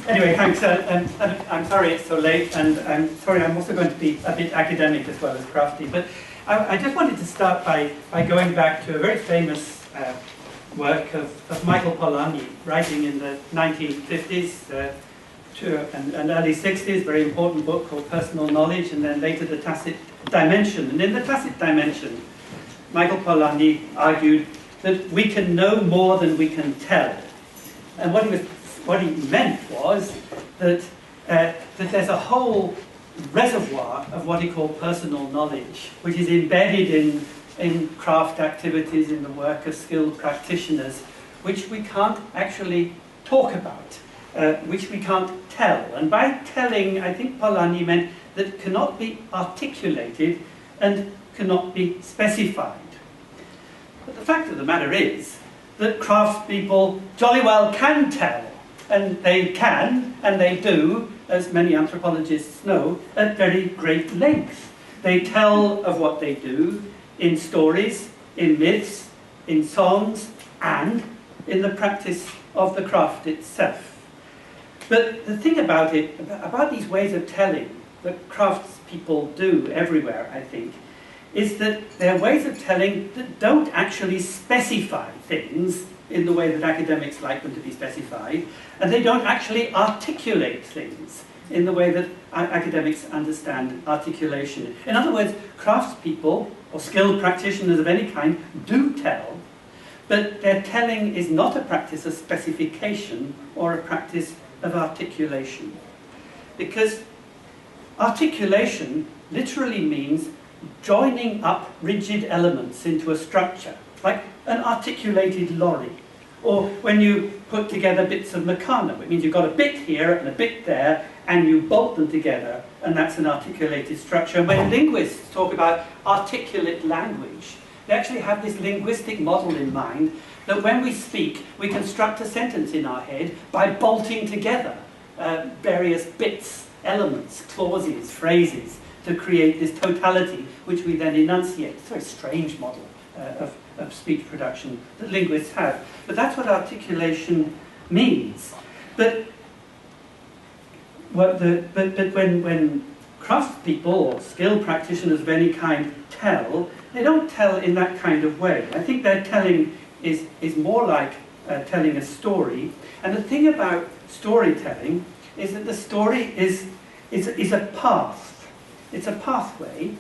Anyway, thanks. I'm sorry it's so late, and I'm sorry I'm also going to be a bit academic as well as crafty. But I just wanted to start by going back to a very famous work of Michael Polanyi, writing in the 1950s and early 60s, very important book called Personal Knowledge, and then later The Tacit Dimension. And in The Tacit Dimension, Michael Polanyi argued that we can know more than we can tell. And what he meant was that, that there's a whole reservoir of what he called personal knowledge, which is embedded in craft activities, in the work of skilled practitioners, which we can't actually talk about, which we can't tell. And by telling, I think Polanyi meant that it cannot be articulated and cannot be specified. But the fact of the matter is that craftspeople jolly well can tell, and they can, and they do, as many anthropologists know, at very great length. They tell of what they do in stories, in myths, in songs, and in the practice of the craft itself. But the thing about it, about these ways of telling that craftspeople do everywhere, I think, is that they're ways of telling that don't actually specify things in the way that academics like them to be specified, and they don't actually articulate things in the way that academics understand articulation. In other words, craftspeople, or skilled practitioners of any kind, do tell, but their telling is not a practice of specification or a practice of articulation. Because articulation literally means joining up rigid elements into a structure, like an articulated lorry. Or when you put together bits of meccano, it means you've got a bit here and a bit there, and you bolt them together, and that's an articulated structure. And when linguists talk about articulate language, they actually have this linguistic model in mind that when we speak, we construct a sentence in our head by bolting together various bits, elements, clauses, phrases, to create this totality, which we then enunciate. It's a very strange model of speech production that linguists have. But that's what articulation means. But when craftspeople or skilled practitioners of any kind tell, they don't tell in that kind of way. I think their telling is more like telling a story. And the thing about storytelling is that the story is a path. It's a pathway.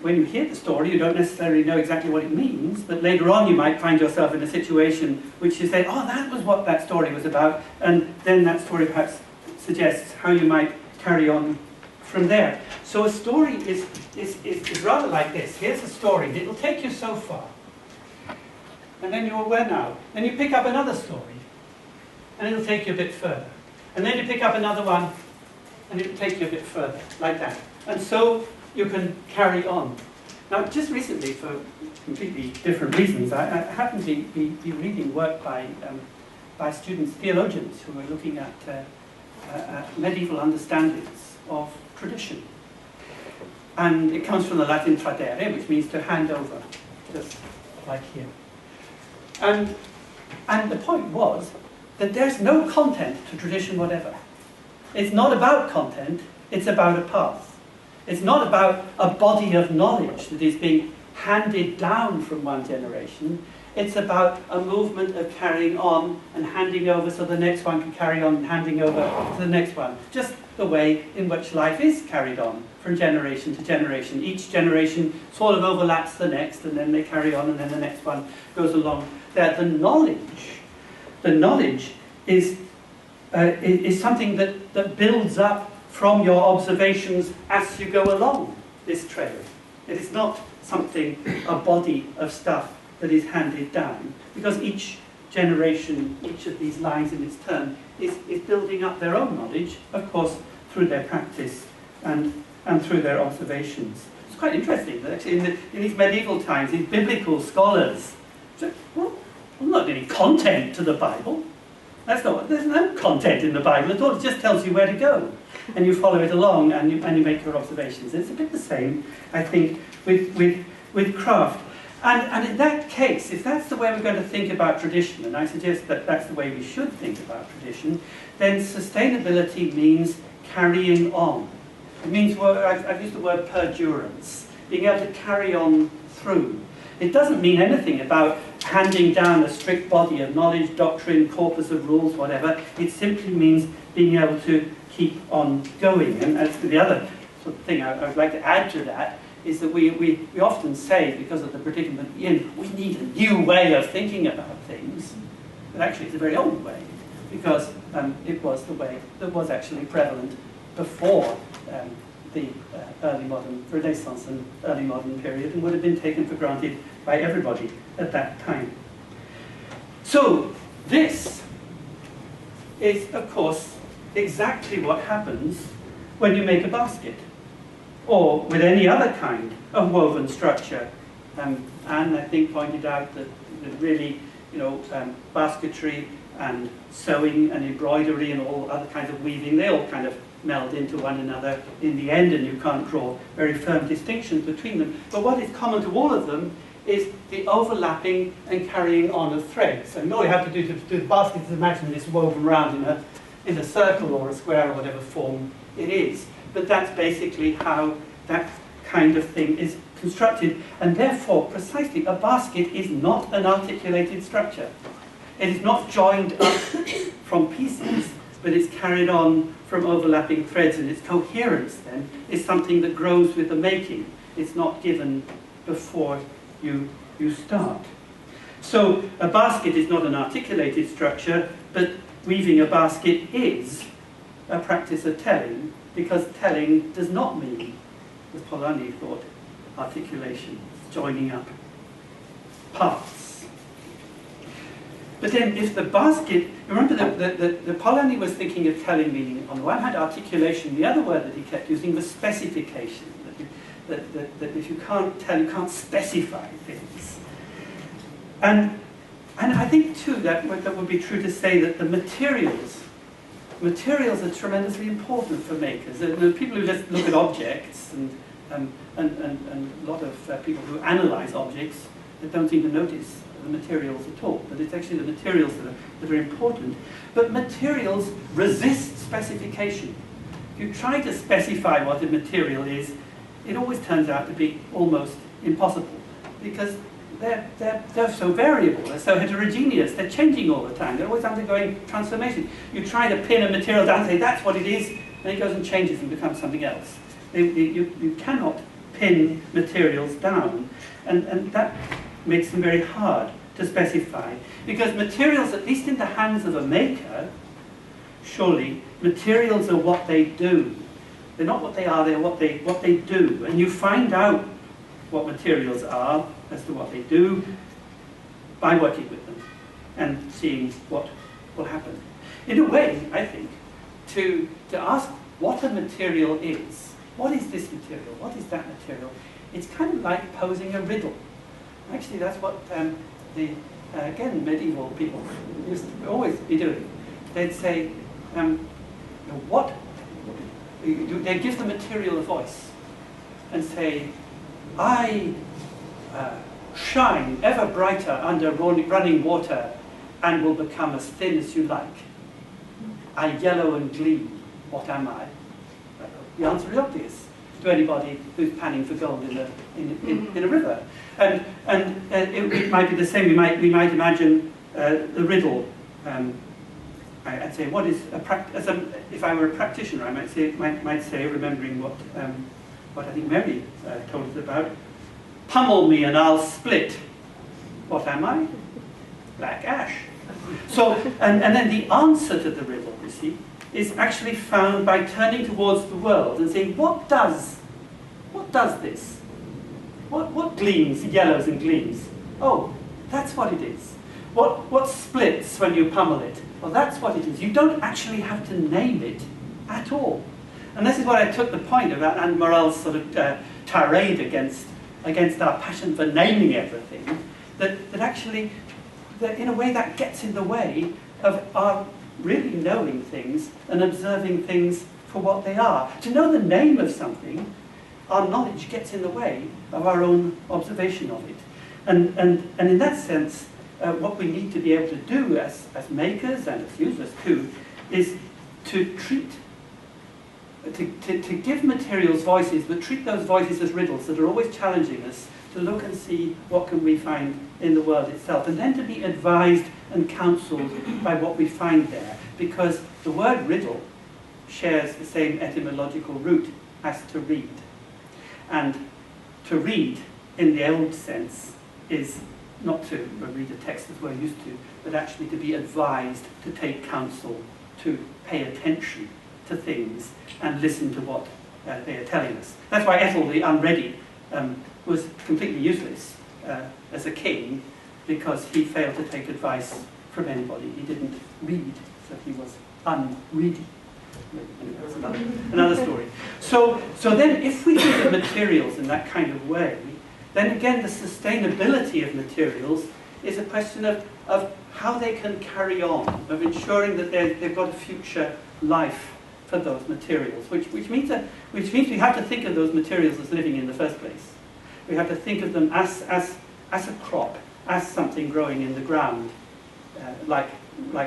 When you hear the story, you don't necessarily know exactly what it means, but later on you might find yourself in a situation which you say, oh, that was what that story was about, and then that story perhaps suggests how you might carry on from there. So a story is rather like this. Here's a story. It'll take you so far. And then you're where now? Then you pick up another story, and it'll take you a bit further. And then you pick up another one, and it'll take you a bit further, like that. And so you can carry on. Now, just recently, for completely different reasons, I happened to be reading work by students, theologians, who were looking at medieval understandings of tradition. And it comes from the Latin tradere, which means to hand over, just like here. And the point was that there's no content to tradition whatever. It's not about content, it's about a path. It's not about a body of knowledge that is being handed down from one generation. It's about a movement of carrying on and handing over so the next one can carry on and handing over to the next one. Just the way in which life is carried on from generation to generation. Each generation sort of overlaps the next, and then they carry on, and then the next one goes along there. The knowledge is something that builds up from your observations as you go along this trail. It is not something, a body of stuff that is handed down, because each generation, each of these lines in its turn, is building up their own knowledge, of course, through their practice and through their observations. It's quite interesting that actually in these medieval times, these biblical scholars said, well, there's not any content to the Bible. There's no content in the Bible at all. It just tells you where to go. And you follow it along, and you make your observations. It's a bit the same, I think, with craft. And in that case, if that's the way we're going to think about tradition, and I suggest that that's the way we should think about tradition, then sustainability means carrying on. It means, well, I've used the word perdurance, being able to carry on through. It doesn't mean anything about handing down a strict body of knowledge, doctrine, corpus of rules, whatever. It simply means being able to keep on going. And as the other sort of thing I would like to add to that is that we often say, because of the predicament we need a new way of thinking about things. But actually it's a very old way, because it was the way that was actually prevalent before the early modern Renaissance and early modern period, and would have been taken for granted by everybody at that time. So this is, of course, exactly what happens when you make a basket, or with any other kind of woven structure. Anne, I think, pointed out that really, basketry and sewing and embroidery and all other kinds of weaving, they all kind of meld into one another in the end, and you can't draw very firm distinctions between them. But what is common to all of them is the overlapping and carrying on of threads. And all you have to do to do the basket is imagine this woven round in a circle or a square or whatever form it is. But that's basically how that kind of thing is constructed. And therefore, precisely, a basket is not an articulated structure. It is not joined up from pieces, but it's carried on from overlapping threads, and its coherence then is something that grows with the making. It's not given before you start. So a basket is not an articulated structure, but weaving a basket is a practice of telling, because telling does not mean, as Polanyi thought, articulation, joining up parts. But then if the basket, remember that the Polanyi was thinking of telling meaning, on the one hand articulation, the other word that he kept using was specification, that if you can't tell, you can't specify things. And I think too that would be true to say that the materials are tremendously important for makers. The people who just look at objects and a lot of people who analyze objects that don't seem to notice the materials at all, but it's actually the materials that are important. But materials resist specification. If you try to specify what a material is, it always turns out to be almost impossible, because they're so variable, they're so heterogeneous, they're changing all the time, they're always undergoing transformation. You try to pin a material down and say that's what it is, and it goes and changes and becomes something else. You cannot pin materials down, and that makes them very hard to specify, because materials, at least in the hands of a maker, surely materials are what they do. They're not what they are, they're what they do. And you find out what materials are as to what they do by working with them and seeing what will happen. In a way, I think, to ask what a material is, what is this material, what is that material, it's kind of like posing a riddle. Actually, that's what again, medieval people used to always be doing. They'd say, what? They'd give the material a voice and say, I shine ever brighter under running water and will become as thin as you like. I yellow and gleam. What am I? The answer is obvious to anybody who's panning for gold in a river. And it might be the same. We might imagine the riddle. I'd say, what is if I were a practitioner, I might say, remembering what I think Mary told us about, pummel me and I'll split. What am I? Black ash. So, and then the answer to the riddle, you see, is actually found by turning towards the world and saying, what does this? What gleams, yellows and gleams? Oh, that's what it is. What splits when you pummel it? Well, that's what it is. You don't actually have to name it at all. And this is what I took the point about Anne Morel's sort of tirade against our passion for naming everything, that actually, in a way, that gets in the way of our really knowing things and observing things for what they are. To know the name of something, our knowledge gets in the way of our own observation of it. And in that sense, what we need to be able to do as makers and as users too, is to treat, to give materials voices, but treat those voices as riddles that are always challenging us to look and see what can we find in the world itself, and then to be advised and counselled by what we find there, because the word riddle shares the same etymological root as to read. And to read, in the old sense, is not to read a text as we're used to, but actually to be advised, to take counsel, to pay attention to things and listen to what they are telling us. That's why Ethel the Unready was completely useless as a king, because he failed to take advice from anybody. He didn't read, so he was unready. That's another story. So then if we look at materials in that kind of way, then again the sustainability of materials is a question of how they can carry on, of ensuring that they've got a future life for those materials, which means we have to think of those materials as living in the first place. We have to think of them as a crop, as something growing in the ground, like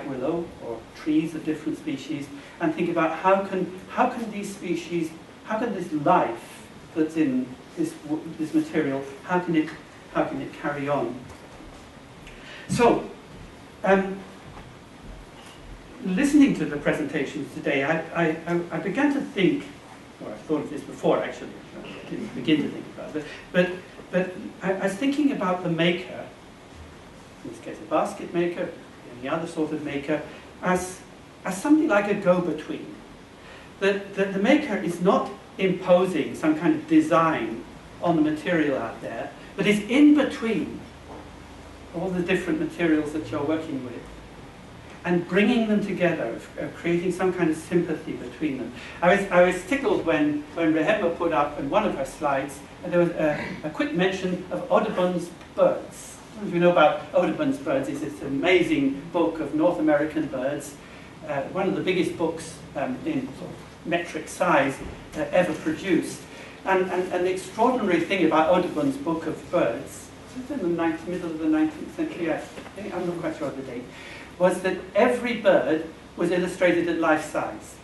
willow or trees of different species, and think about how can these species, how can this life that's in this material, how can it carry on? So, listening to the presentations today, I began to think, or I thought of this before actually, I didn't begin to think about it, but I was thinking about the maker, in this case a basket maker, any other sort of maker, as something like a go-between. That the maker is not imposing some kind of design on the material out there, but is in between all the different materials that you're working with, and bringing them together, creating some kind of sympathy between them. I was tickled when Rehema put up in one of her slides, and there was a quick mention of Audubon's birds. I don't know if you know about Audubon's birds. It's this amazing book of North American birds, one of the biggest books in sort of metric size ever produced. And the extraordinary thing about Audubon's book of birds, this is in the middle of the 19th century, I'm not quite sure of the date, was that every bird was illustrated at life size.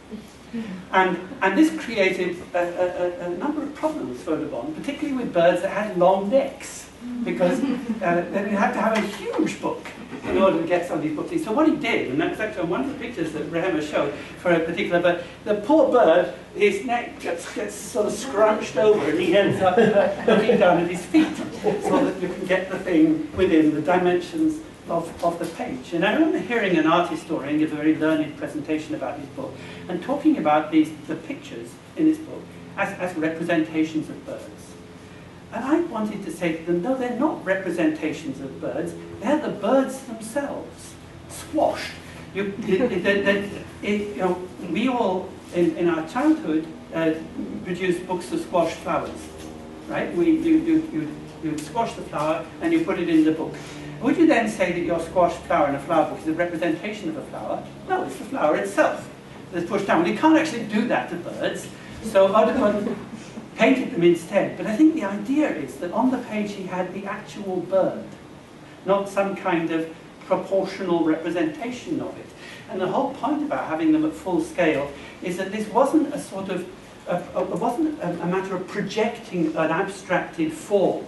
And this created a number of problems for Audubon, particularly with birds that had long necks, because then you had to have a huge book in order to get some of these books. So what he did, and that's actually on one of the pictures that Rehema showed for a particular bird, the poor bird, his neck gets sort of scrunched over and he ends up looking down at his feet so that you can get the thing within the dimensions of the page. And I remember hearing an art historian give a very learned presentation about his book and talking about the pictures in this book as representations of birds. And I wanted to say to them, no, they're not representations of birds, they're the birds themselves, squashed. We all, in our childhood, produced books of squashed flowers, right? You squash the flower and you put it in the book. Would you then say that your squashed flower in a flower book is a representation of a flower? No, it's the flower itself that's pushed down. Well, you can't actually do that to birds, so Audubon painted them instead. But I think the idea is that on the page he had the actual bird, not some kind of proportional representation of it. And the whole point about having them at full scale is that this wasn't a sort of, wasn't a matter of projecting an abstracted form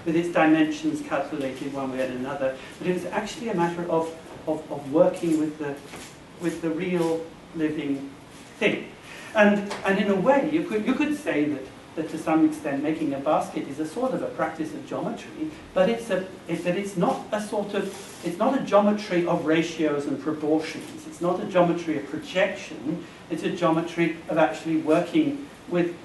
with its dimensions calculated one way or another, but it was actually a matter of working with the real living thing. And in a way, you could say that to some extent making a basket is a sort of a practice of geometry, but it's not a geometry of ratios and proportions. It's not a geometry of projection. It's a geometry of actually working with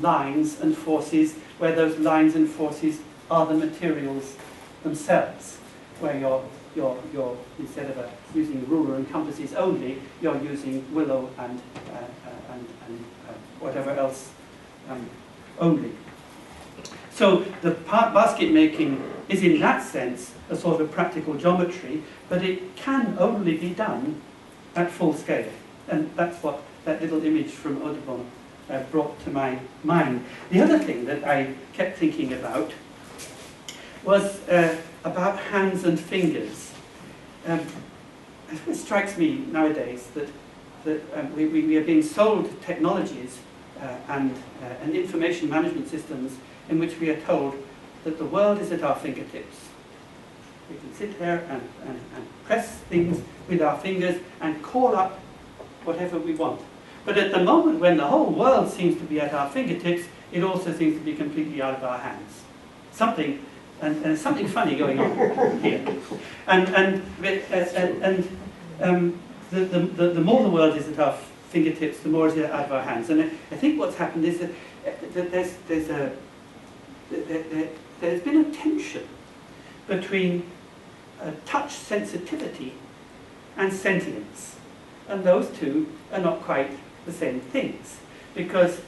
lines and forces, where those lines and forces are the materials themselves, where you're instead of using ruler and compasses only, you're using willow and whatever else only. So the basket making is in that sense a sort of practical geometry, but it can only be done at full scale. And that's what that little image from Audubon brought to my mind. The other thing that I kept thinking about was about hands and fingers. It strikes me nowadays that we are being sold technologies and information management systems in which we are told that the world is at our fingertips. We can sit there and press things with our fingers and call up whatever we want. But at the moment when the whole world seems to be at our fingertips, it also seems to be completely out of our hands. Something funny going on here. And the more the world is at our fingertips, the more it is out of our hands. And I think what's happened is that there's been a tension between touch sensitivity and sentience. And those two are not quite the same things. Because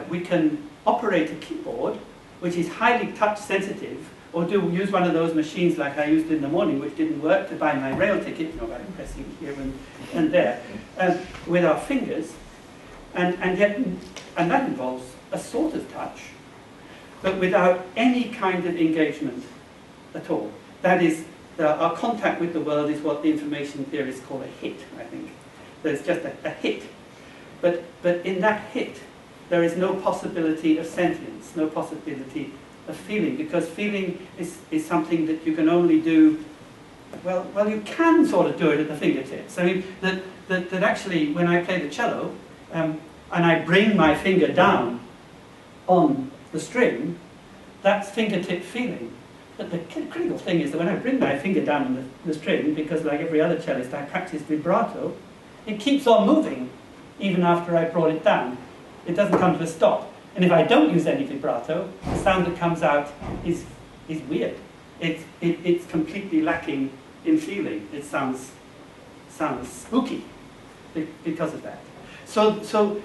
we can operate a keyboard which is highly touch sensitive, or use one of those machines like I used in the morning, which didn't work, to buy my rail ticket, by pressing here and there, with our fingers, and that involves a sort of touch, but without any kind of engagement at all. That is, our contact with the world is what the information theorists call a hit, I think. There's just a hit. But in that hit, there is no possibility of sentience, no possibility of feeling, because feeling is something that you can only do, well, you can sort of do it at the fingertips. I mean, that actually, when I play the cello, and I bring my finger down on the string, that's fingertip feeling. But the critical thing is that when I bring my finger down on the string, because like every other cellist, I practice vibrato, it keeps on moving even after I brought it down. It doesn't come to a stop. And if I don't use any vibrato, the sound that comes out is weird. It's completely lacking in feeling. It sounds spooky because of that. So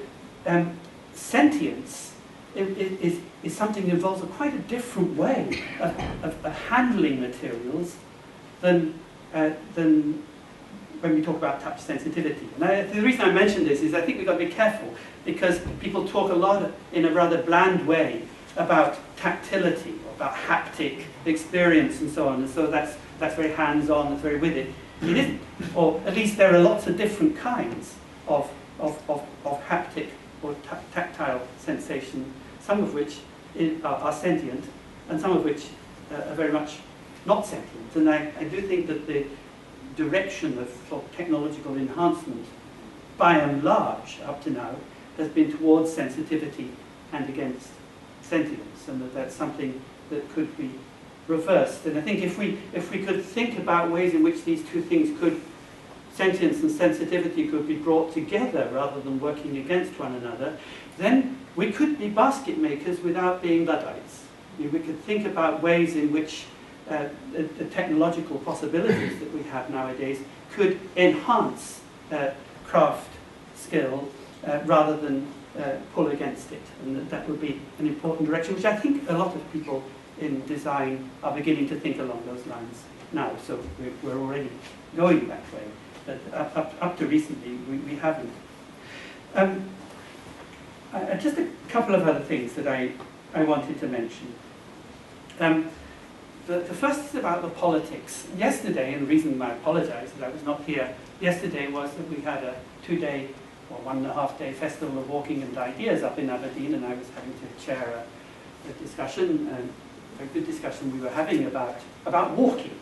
sentience is something that involves quite a different way of handling materials than when we talk about touch sensitivity. And the reason I mention this is I think we've got to be careful, because people talk a lot in a rather bland way about tactility, or about haptic experience and so on, and so that's very hands-on, that's very with it. It isn't. Or at least there are lots of different kinds of haptic or tactile sensation, some of which are sentient, and some of which are very much not sentient. And I do think that the direction of sort of technological enhancement, by and large, up to now, has been towards sensitivity and against sentience, and that's something that could be reversed. And I think if we could think about ways in which these two things sentience and sensitivity could be brought together rather than working against one another, then we could be basket makers without being Luddites. We could think about ways in which the technological possibilities that we have nowadays could enhance craft skill rather than pull against it. And that would be an important direction, which I think a lot of people in design are beginning to think along those lines now. So we're already going that way. But up to recently, we haven't. Just a couple of other things that I wanted to mention. The first is about the politics. Yesterday, and the reason I apologize that I was not here yesterday, was that we had a 2-day or 1.5-day festival of walking and ideas up in Aberdeen, and I was having to chair a discussion, a good discussion we were having about walking.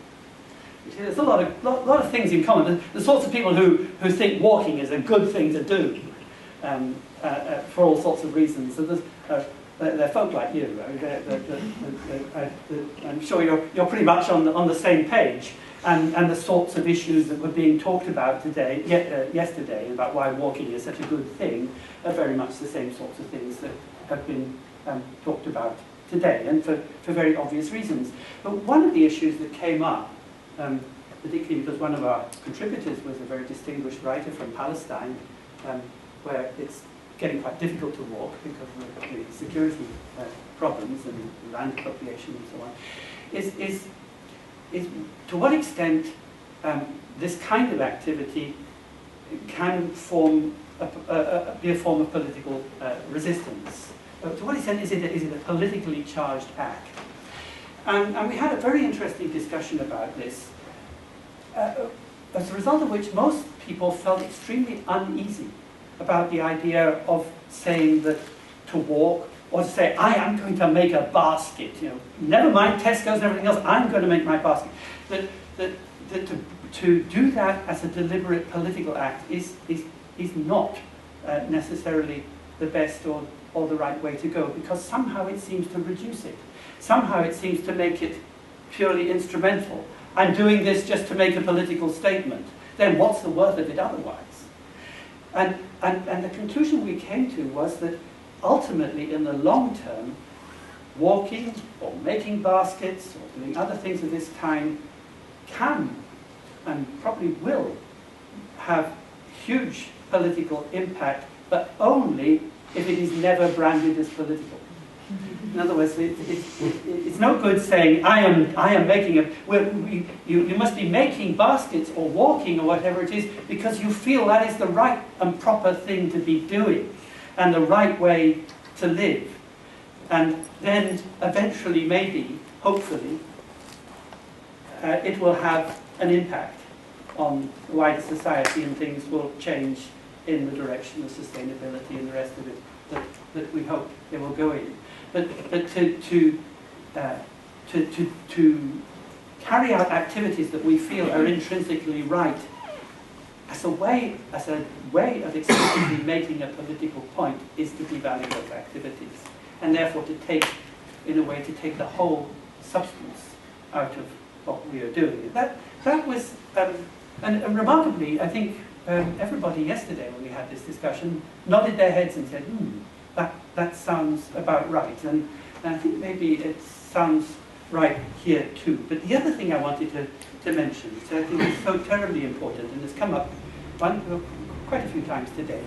There's a lot of things in common. The sorts of people who think walking is a good thing to do for all sorts of reasons. So they're folk like you. I'm sure you're pretty much on the same page, and the sorts of issues that were being talked about yesterday about why walking is such a good thing are very much the same sorts of things that have been talked about today, and for very obvious reasons. But one of the issues that came up, particularly because one of our contributors was a very distinguished writer from Palestine, where it's getting quite difficult to walk because of the security problems and land appropriation and so on, is to what extent this kind of activity can be a form of political resistance. To what extent is it a politically charged act? And we had a very interesting discussion about this, as a result of which most people felt extremely uneasy about the idea of saying that to walk, or to say, I am going to make a basket, you know, never mind Tesco's and everything else, I'm going to make my basket. That to do that as a deliberate political act is not necessarily the best or the right way to go, because somehow it seems to reduce it. Somehow it seems to make it purely instrumental. I'm doing this just to make a political statement. Then what's the worth of it otherwise? And the conclusion we came to was that ultimately, in the long term, walking or making baskets or doing other things of this kind can and probably will have huge political impact, but only if it is never branded as political. In other words, it's no good saying, I am making a... You must be making baskets or walking or whatever it is because you feel that is the right and proper thing to be doing and the right way to live. And then eventually, maybe, hopefully, it will have an impact on wider society and things will change in the direction of sustainability and the rest of it that we hope they will go in. But to carry out activities that we feel are intrinsically right as a way of explicitly making a political point is to devalue those activities, and therefore to take, in a way, to take the whole substance out of what we are doing. That was, and remarkably, I think everybody yesterday when we had this discussion nodded their heads and said, that sounds about right. And I think maybe it sounds right here too. But the other thing I wanted to mention, which I think is so terribly important and has come up quite a few times today,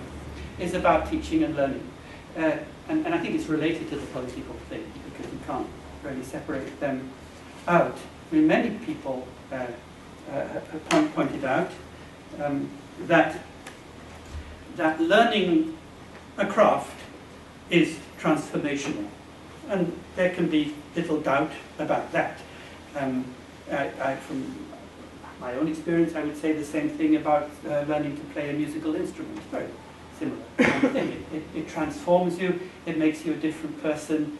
is about teaching and learning. And I think it's related to the political thing, because you can't really separate them out. I mean, many people have pointed out that learning a craft is transformational, and there can be little doubt about that. From my own experience, I would say the same thing about learning to play a musical instrument. Very similar kind of thing. It transforms you, it makes you a different person,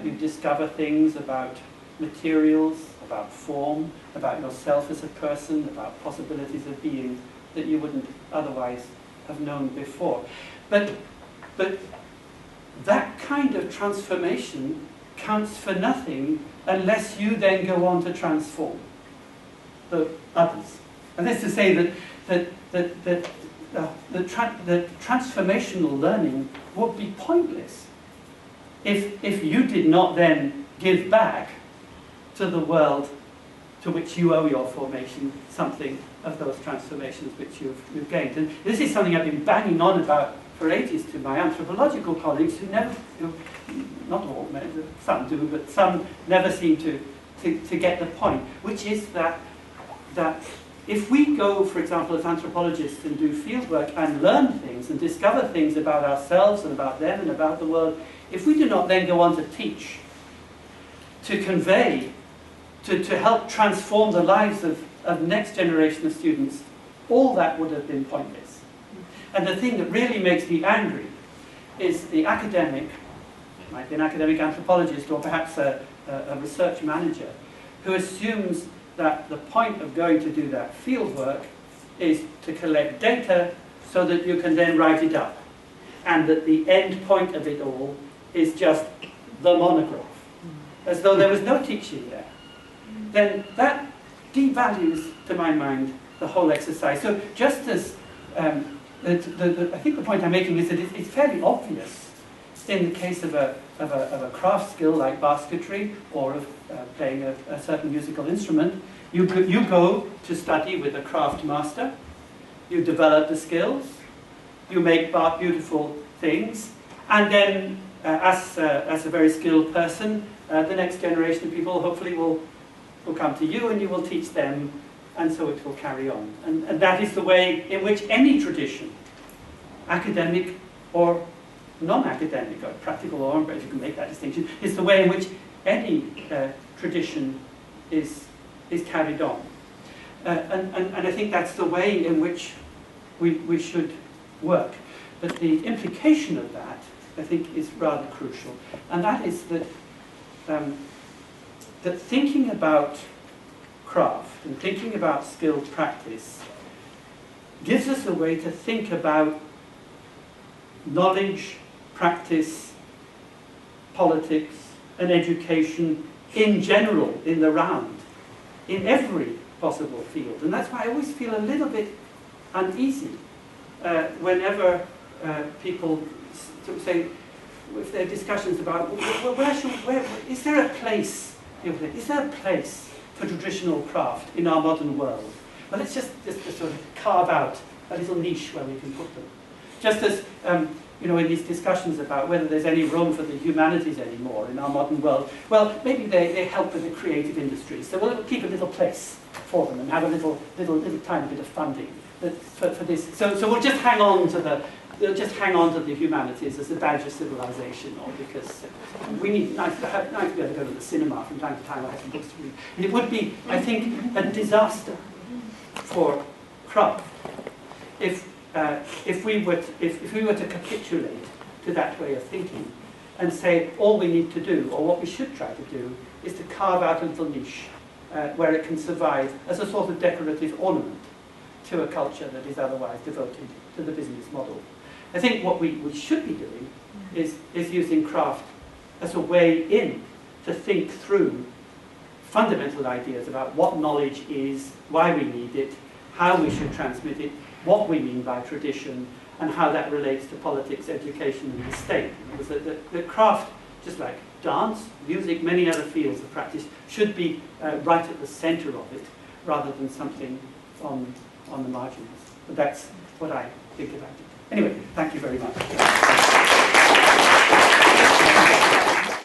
you discover things about materials, about form, about yourself as a person, about possibilities of being that you wouldn't otherwise have known before. But that kind of transformation counts for nothing unless you then go on to transform the others. And that's to say that transformational learning would be pointless if you did not then give back to the world to which you owe your formation something of those transformations which you've gained. And this is something I've been banging on about for ages to my anthropological colleagues who never, not all, some do, but some never seem to get the point, which is that if we go, for example, as anthropologists and do fieldwork and learn things and discover things about ourselves and about them and about the world, if we do not then go on to teach, to convey, to help transform the lives of next generation of students, all that would have been pointless. And the thing that really makes me angry is the academic, might be an academic anthropologist or perhaps a research manager, who assumes that the point of going to do that field work is to collect data so that you can then write it up, and that the end point of it all is just the monograph, as though there was no teaching there. Then that devalues, to my mind, the whole exercise. So just as I think the point I'm making is that it's fairly obvious in the case of a craft skill like basketry or of playing a certain musical instrument, you go to study with a craft master, you develop the skills, you make beautiful things, and then as a very skilled person, the next generation of people hopefully will come to you and you will teach them, and so it will carry on. And that is the way in which any tradition, academic or non-academic, or practical or, if you can make that distinction, is the way in which any tradition is carried on. And I think that's the way in which we should work. But the implication of that, I think, is rather crucial. And that is that, that thinking about craft and thinking about skilled practice gives us a way to think about knowledge, practice, politics, and education in general, in the round, in every possible field. And that's why I always feel a little bit uneasy whenever people say, if there are discussions about, where is there a place, is there a place for traditional craft in our modern world? Well, let's just sort of carve out a little niche where we can put them. Just as, in these discussions about whether there's any room for the humanities anymore in our modern world, well, maybe they help with the creative industries, so we'll keep a little place for them and have a little tiny bit of funding for this. So we'll just hang on to the humanities as a badge of civilization, or because we need nice to be able to go to the cinema from time to time. I have some books to read. And it would be, I think, a disaster for craft if we were to capitulate to that way of thinking and say all we need to do, or what we should try to do, is to carve out a little niche where it can survive as a sort of decorative ornament to a culture that is otherwise devoted to the business model. I think what we should be doing is using craft as a way in to think through fundamental ideas about what knowledge is, why we need it, how we should transmit it, what we mean by tradition, and how that relates to politics, education, and the state. Because the craft, just like dance, music, many other fields of practice, should be right at the center of it, rather than something on the margins. But that's what I think about it. Anyway, thank you very much.